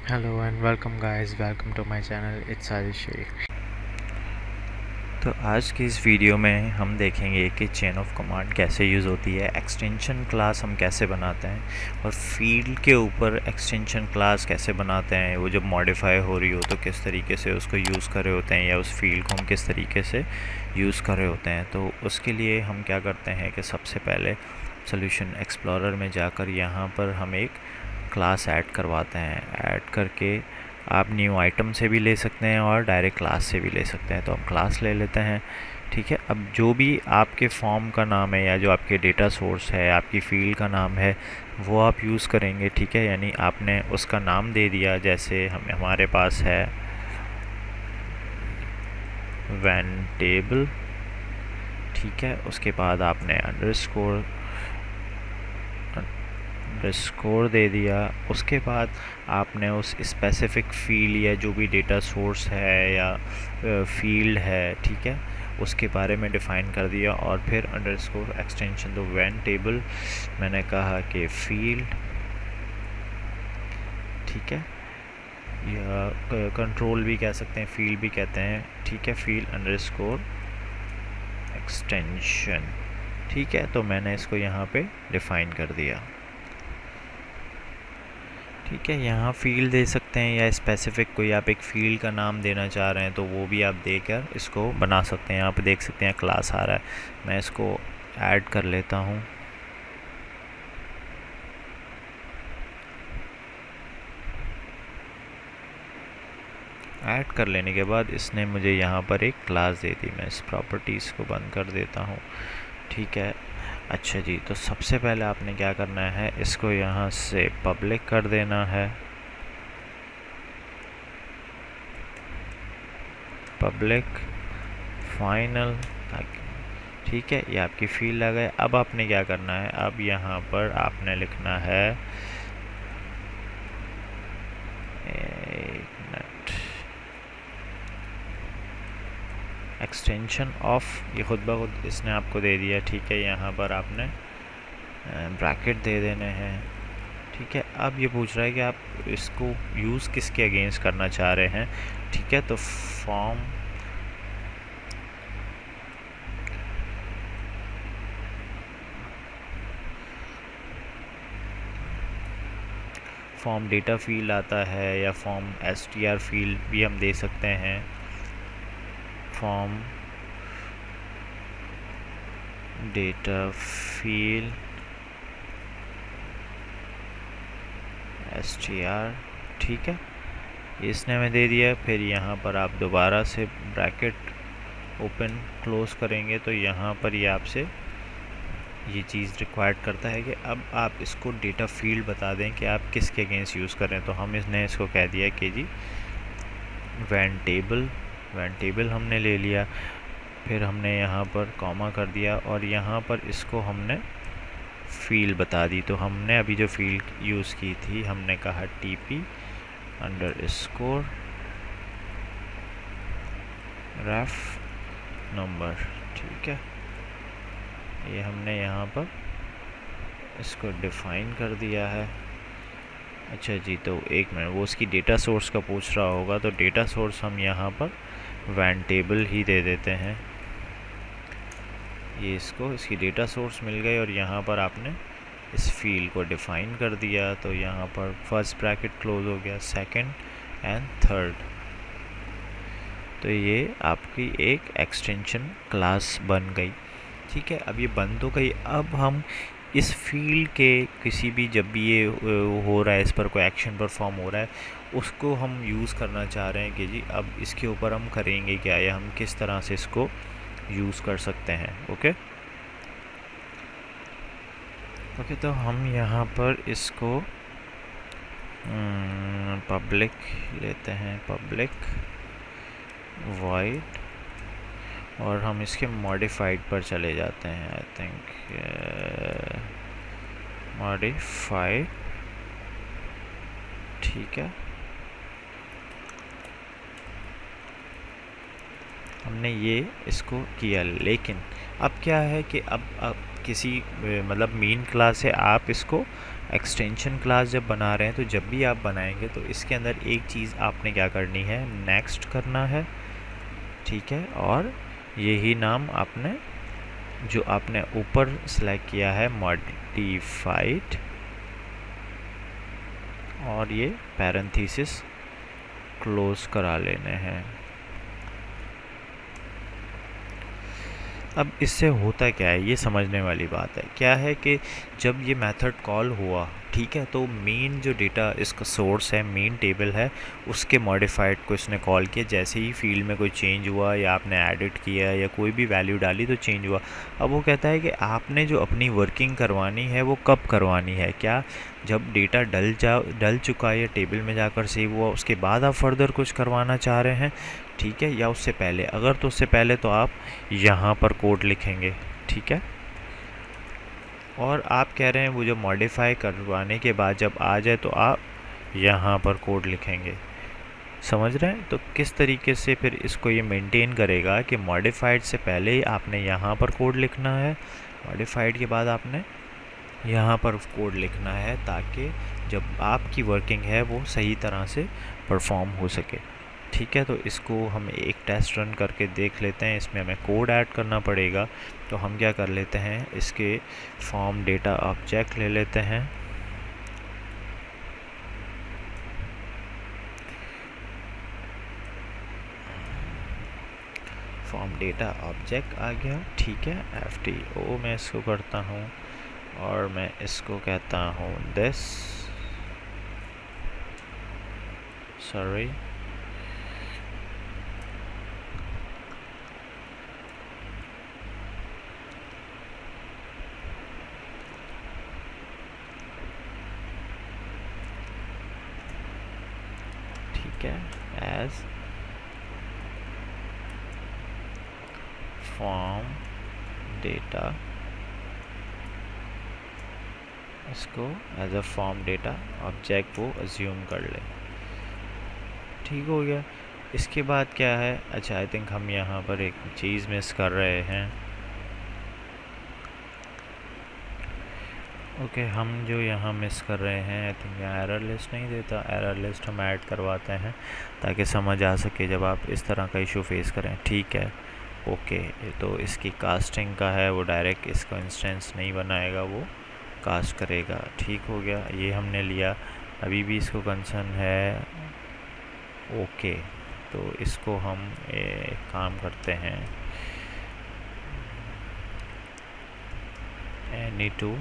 Hello and welcome guys, welcome to my channel, it's Arish Sheikh। तो आज की इस वीडियो में हम देखेंगे कि चेन ऑफ कमांड कैसे यूज़ होती है, एक्सटेंशन क्लास हम कैसे बनाते हैं और फील्ड के ऊपर एक्सटेंशन क्लास कैसे बनाते हैं। वो जब मॉडिफाई हो रही हो तो किस तरीके से उसको यूज़ कर रहे होते हैं या उस फील्ड को हम किस तरीके से यूज़ कर रहे होते हैं। तो उसके लिए हम क्या करते हैं कि सबसे पहले सॉल्यूशन एक्सप्लोरर में जाकर यहाँ पर हम एक क्लास ऐड करवाते हैं। ऐड करके आप न्यू आइटम से भी ले सकते हैं और डायरेक्ट क्लास से भी ले सकते हैं। तो हम क्लास ले लेते हैं, ठीक है। अब जो भी आपके फॉर्म का नाम है या जो आपके डेटा सोर्स है, आपकी फील्ड का नाम है, वो आप यूज़ करेंगे, ठीक है। यानी आपने उसका नाम दे दिया, जैसे हमारे पास है वैन टेबल, ठीक है। उसके बाद आपने अंडरस्कोर दे दिया। उसके बाद आपने उस स्पेसिफ़िक फील्ड या जो भी डेटा सोर्स है या फील्ड है, ठीक है, उसके बारे में डिफ़ाइन कर दिया। और फिर अंडरस्कोर एक्सटेंशन, तो वैन टेबल मैंने कहा कि फील्ड, ठीक है, या कंट्रोल भी कह सकते हैं, फील्ड भी कहते हैं, ठीक है। फील्ड अंडरस्कोर एक्सटेंशन, ठीक है। तो मैंने इसको यहाँ पे डिफ़ाइन कर दिया, ठीक है। यहाँ फील्ड दे सकते हैं या स्पेसिफ़िक कोई आप एक फ़ील्ड का नाम देना चाह रहे हैं तो वो भी आप देकर इसको बना सकते हैं। यहाँ पे देख सकते हैं क्लास आ रहा है, मैं इसको ऐड कर लेता हूँ। ऐड कर लेने के बाद इसने मुझे यहाँ पर एक क्लास दे दी। मैं इस प्रॉपर्टीज़ को बंद कर देता हूँ, ठीक है। अच्छा जी, तो सबसे पहले आपने क्या करना है, इसको यहाँ से पब्लिक कर देना है, पब्लिक फाइनल, ठीक है। ये आपकी फील्ड आ गए। अब आपने क्या करना है, अब यहाँ पर आपने लिखना है, एक मिनट, एक्सटेंशन ऑफ, ये खुद ब खुद इसने आपको दे दिया, ठीक है। यहाँ पर आपने ब्रैकेट दे देने हैं, ठीक है। अब ये पूछ रहा है कि आप इसको यूज़ किसके अगेंस्ट करना चाह रहे हैं, ठीक है। तो फॉर्म डेटा फील्ड आता है या फॉर्म str फील्ड भी हम दे सकते हैं। फॉर्म डेटा फील्ड str, ठीक है, इसने हमें दे दिया। फिर यहाँ पर आप दोबारा से ब्रैकेट ओपन क्लोज करेंगे तो यहाँ पर ये आपसे ये चीज़ रिक्वायर्ड करता है कि अब आप इसको डेटा फील्ड बता दें कि आप किसके अगेंस्ट यूज़ कर रहे हैं। तो हम इसने इसको कह दिया कि जी वैन टेबल हमने ले लिया। फिर हमने यहाँ पर कॉमा कर दिया और यहाँ पर इसको हमने फील्ड बता दी। तो हमने अभी जो फील्ड यूज़ की थी, हमने कहा TP अंडरस्कोर रेफ नंबर, ठीक है। ये हमने यहाँ पर इसको डिफ़ाइन कर दिया है। अच्छा जी, तो एक मिनट, वो उसकी डेटा सोर्स का पूछ रहा होगा, तो डेटा सोर्स हम यहाँ पर वैन टेबल ही दे देते हैं। ये इसको इसकी डेटा सोर्स मिल गई और यहाँ पर आपने इस फील्ड को डिफ़ाइन कर दिया। तो यहाँ पर फर्स्ट ब्रैकेट क्लोज हो गया, सेकंड एंड थर्ड। तो ये आपकी एक एक्सटेंशन क्लास बन गई, ठीक है। अब ये बन तो गई। अब हम इस फील्ड के किसी भी, जब भी ये हो रहा है, इस पर कोई एक्शन परफॉर्म हो रहा है, उसको हम यूज़ करना चाह रहे हैं कि जी अब इसके ऊपर हम करेंगे क्या या हम किस तरह से इसको यूज़ कर सकते हैं। ओके, तो हम यहाँ पर इसको पब्लिक लेते हैं, पब्लिक वाइड, और हम इसके मॉडिफाइड पर चले जाते हैं। आई थिंक मॉडिफाइड, ठीक है। हमने ये इसको किया, लेकिन अब क्या है कि अब किसी मतलब मेन क्लास से आप इसको एक्सटेंशन क्लास जब बना रहे हैं तो जब भी आप बनाएंगे तो इसके अंदर एक चीज़ आपने क्या करनी है, नेक्स्ट करना है, ठीक है। और यही नाम आपने जो आपने ऊपर सेलेक्ट किया है मॉडिफाइड, और ये पैरेंथेसिस क्लोज करा लेने हैं। अब इससे होता क्या है, ये समझने वाली बात है। क्या है कि जब ये मेथड कॉल हुआ, ठीक है, तो मेन जो डेटा इसका सोर्स है, मेन टेबल है, उसके मॉडिफाइड को इसने कॉल किया। जैसे ही फील्ड में कोई चेंज हुआ या आपने एडिट किया या कोई भी वैल्यू डाली तो चेंज हुआ। अब वो कहता है कि आपने जो अपनी वर्किंग करवानी है वो कब करवानी है, क्या जब डेटा डल चुका है या टेबल में जाकर सेव हुआ उसके बाद आप फर्दर कुछ करवाना चाह रहे हैं, ठीक है, या उससे पहले। अगर तो उससे पहले तो आप यहाँ पर कोड लिखेंगे, ठीक है। और आप कह रहे हैं वो जो मॉडिफाई करवाने के बाद जब आ जाए तो आप यहाँ पर कोड लिखेंगे। समझ रहे हैं? तो किस तरीके से फिर इसको ये मेंटेन करेगा कि मॉडिफाइड से पहले ही आपने यहाँ पर कोड लिखना है, मॉडिफाइड के बाद आपने यहाँ पर कोड लिखना है, ताकि जब आपकी वर्किंग है वो सही तरह से परफॉर्म हो सके, ठीक है। तो इसको हम एक टेस्ट रन करके देख लेते हैं। इसमें हमें कोड ऐड करना पड़ेगा, तो हम क्या कर लेते हैं, इसके फॉर्म डेटा ऑब्जेक्ट ले लेते हैं। फॉर्म डेटा ऑब्जेक्ट आ गया, ठीक है। FTO मैं इसको करता हूँ और मैं इसको कहता हूँ दिस, सॉरी, ठीक है, एज फॉर्म डेटा, इसको as a form data object वो अज्यूम कर ले, ठीक हो गया। इसके बाद क्या है, अच्छा आई थिंक हम यहाँ पर एक चीज़ मिस कर रहे हैं। ओके, हम जो यहाँ मिस कर रहे हैं, आई थिंक यहाँ एरर लिस्ट नहीं देता, एरर लिस्ट हम ऐड करवाते हैं ताकि समझ आ सके जब आप इस तरह का इशू फेस करें, ठीक है। ओके, तो इसकी कास्टिंग का है, वो डायरेक्ट इसका इंस्टेंस नहीं बनाएगा, वो कास्ट करेगा, ठीक हो गया। ये हमने लिया, अभी भी इसको कंसर्न है। ओके, तो इसको हम एक काम करते हैं, एनी टू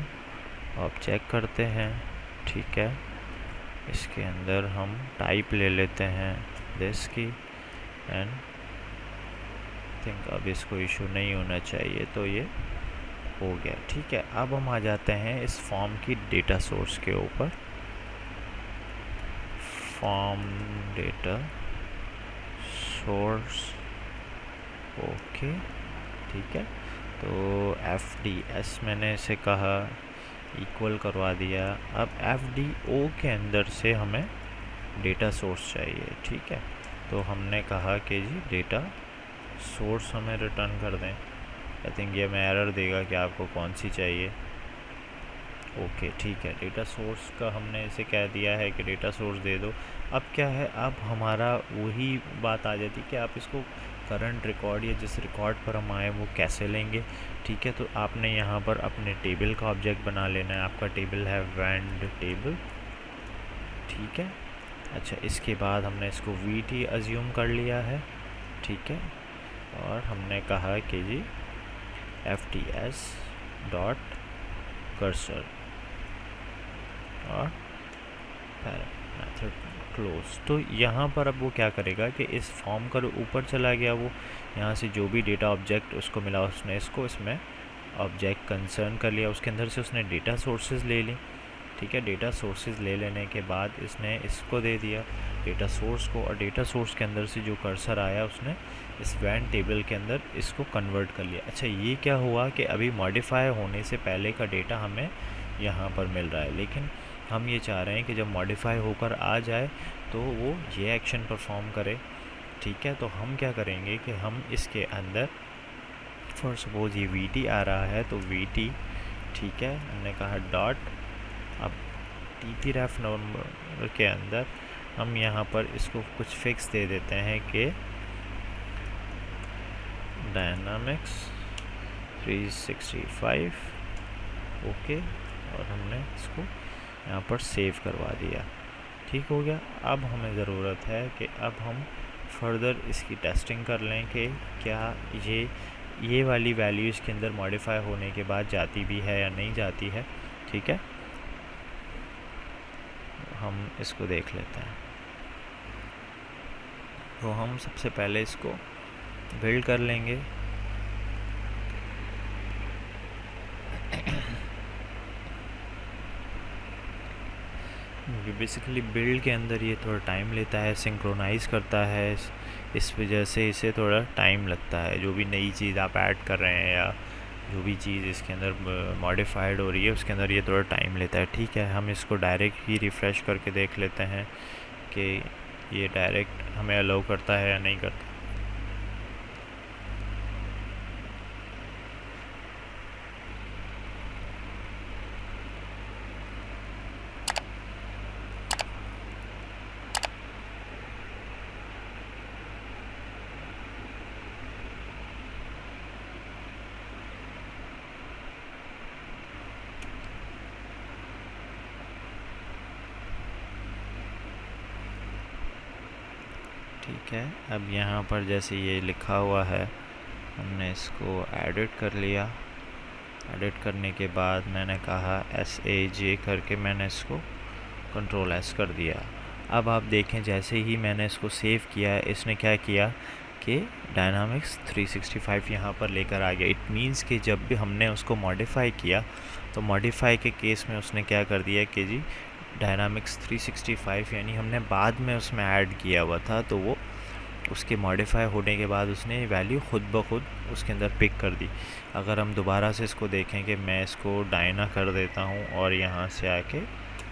ऑब्जेक्ट करते हैं, ठीक है। इसके अंदर हम टाइप ले लेते हैं दिस की, एंड थिंक अब इसको इशू नहीं होना चाहिए, तो ये हो गया, ठीक है। अब हम आ जाते हैं इस फॉर्म की डेटा सोर्स के ऊपर, फॉर्म डेटा सोर्स, ओके, ठीक है। तो FDS मैंने इसे कहा, इक्वल करवा दिया। अब FDO के अंदर से हमें डेटा सोर्स चाहिए, ठीक है। तो हमने कहा कि जी डेटा सोर्स हमें रिटर्न कर दें। आई थिंक ये हमें एरर देगा कि आपको कौन सी चाहिए। ओके, ठीक है, डेटा सोर्स का हमने इसे कह दिया है कि डेटा सोर्स दे दो। अब क्या है, अब हमारा वही बात आ जाती है कि आप इसको करंट रिकॉर्ड या जिस रिकॉर्ड पर हम आए वो कैसे लेंगे, ठीक है। तो आपने यहाँ पर अपने टेबल का ऑब्जेक्ट बना लेना है। आपका टेबल है वेंड टेबल, ठीक है। अच्छा, इसके बाद हमने इसको VT अज्यूम कर लिया है, ठीक है। और हमने कहा कि जी FTS डॉट कर्सर और मेथड क्लोज। तो यहाँ पर अब वो क्या करेगा कि इस फॉर्म का ऊपर चला गया, वो यहाँ से जो भी डेटा ऑब्जेक्ट उसको मिला उसने इसको इसमें ऑब्जेक्ट कंसर्न कर लिया, उसके अंदर से उसने डेटा सोर्सेज ले ली, ठीक है। डेटा सोर्सेज ले लेने के बाद इसने इसको दे दिया डेटा सोर्स को, और डेटा सोर्स के अंदर से जो कर्सर आया उसने इस वैन टेबल के अंदर इसको कन्वर्ट कर लिया। अच्छा, ये क्या हुआ कि अभी मॉडिफाई होने से पहले का डेटा हमें यहाँ पर मिल रहा है, लेकिन हम ये चाह रहे हैं कि जब मॉडिफाई होकर आ जाए तो वो ये एक्शन परफॉर्म करे, ठीक है। तो हम क्या करेंगे कि हम इसके अंदर फॉर सपोज ये VT आ रहा है तो VT, ठीक है, हमने कहा डॉट, अब ttref नंबर के अंदर हम यहाँ पर इसको कुछ फिक्स दे देते हैं कि डायनामिक्स 365 ओके, और हमने इसको यहाँ पर सेव करवा दिया। ठीक हो गया। अब हमें ज़रूरत है कि अब हम फर्दर इसकी टेस्टिंग कर लें कि क्या ये वाली वैल्यू इसके अंदर मॉडिफाई होने के बाद जाती भी है या नहीं जाती है। ठीक है, हम इसको देख लेते हैं। तो हम सबसे पहले इसको बिल्ड कर लेंगे। बेसिकली बिल्ड के अंदर ये थोड़ा टाइम लेता है, सिंक्रोनाइज़ करता है, इस वजह से इसे थोड़ा टाइम लगता है। जो भी नई चीज़ आप ऐड कर रहे हैं या जो भी चीज़ इसके अंदर मॉडिफाइड हो रही है उसके अंदर ये थोड़ा टाइम लेता है। ठीक है, हम इसको डायरेक्ट ही रिफ़्रेश करके देख लेते हैं कि ये डायरेक्ट हमें अलाउ करता है या नहीं करता। ठीक है, अब यहाँ पर जैसे ये लिखा हुआ है हमने इसको एडिट कर लिया। एडिट करने के बाद मैंने कहा SAJ करके मैंने इसको कंट्रोल S कर दिया। अब आप देखें जैसे ही मैंने इसको सेव किया इसने क्या किया कि डायनामिक्स 365 यहाँ पर लेकर आ गया। इट मीन्स कि जब भी हमने उसको मॉडिफाई किया तो मॉडिफाई के केस में उसने क्या कर दिया कि जी डायनामिक्स 365 यानी हमने बाद में उसमें ऐड किया हुआ था, तो वो उसके मॉडिफाई होने के बाद उसने वैल्यू खुद ब खुद उसके अंदर पिक कर दी। अगर हम दोबारा से इसको देखें कि मैं इसको डायना कर देता हूँ और यहाँ से आके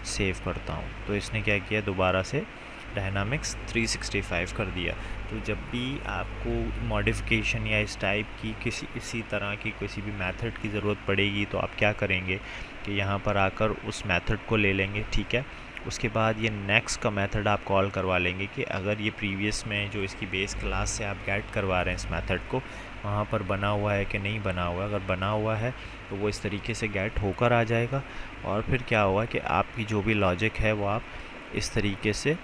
सेव करता हूँ, तो इसने क्या किया दोबारा से डायनामिक्स 365 कर दिया। तो जब भी आपको मॉडिफिकेशन या इस टाइप की इसी तरह की किसी भी मेथड की ज़रूरत पड़ेगी तो आप क्या करेंगे कि यहाँ पर आकर उस मेथड को ले लेंगे। ठीक है, उसके बाद ये नेक्स्ट का मेथड आप कॉल करवा लेंगे कि अगर ये प्रीवियस में जो इसकी बेस क्लास से आप गेट करवा रहे हैं इस मेथड को वहाँ पर बना हुआ है कि नहीं बना हुआ है। अगर बना हुआ है तो वो इस तरीके से गेट होकर आ जाएगा और फिर क्या हुआ कि आपकी जो भी लॉजिक है वो आप इस तरीके से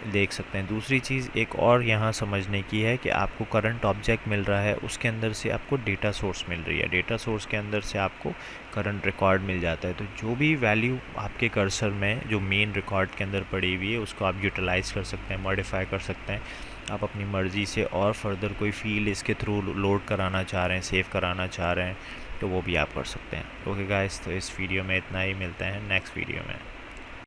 देख सकते हैं। दूसरी चीज़ एक और यहाँ समझने की है कि आपको करंट ऑब्जेक्ट मिल रहा है, उसके अंदर से आपको डेटा सोर्स मिल रही है, डेटा सोर्स के अंदर से आपको करंट रिकॉर्ड मिल जाता है। तो जो भी वैल्यू आपके कर्सर में जो मेन रिकॉर्ड के अंदर पड़ी हुई है उसको आप यूटिलाइज़ कर सकते हैं, मॉडिफाई कर सकते हैं आप अपनी मर्ज़ी से, और फर्दर कोई फील्ड इसके थ्रू लोड कराना चाह रहे हैं, सेव कराना चाह रहे हैं तो वो भी आप कर सकते हैं। ओके गाइस, तो इस वीडियो में इतना ही, मिलते हैं नेक्स्ट वीडियो में।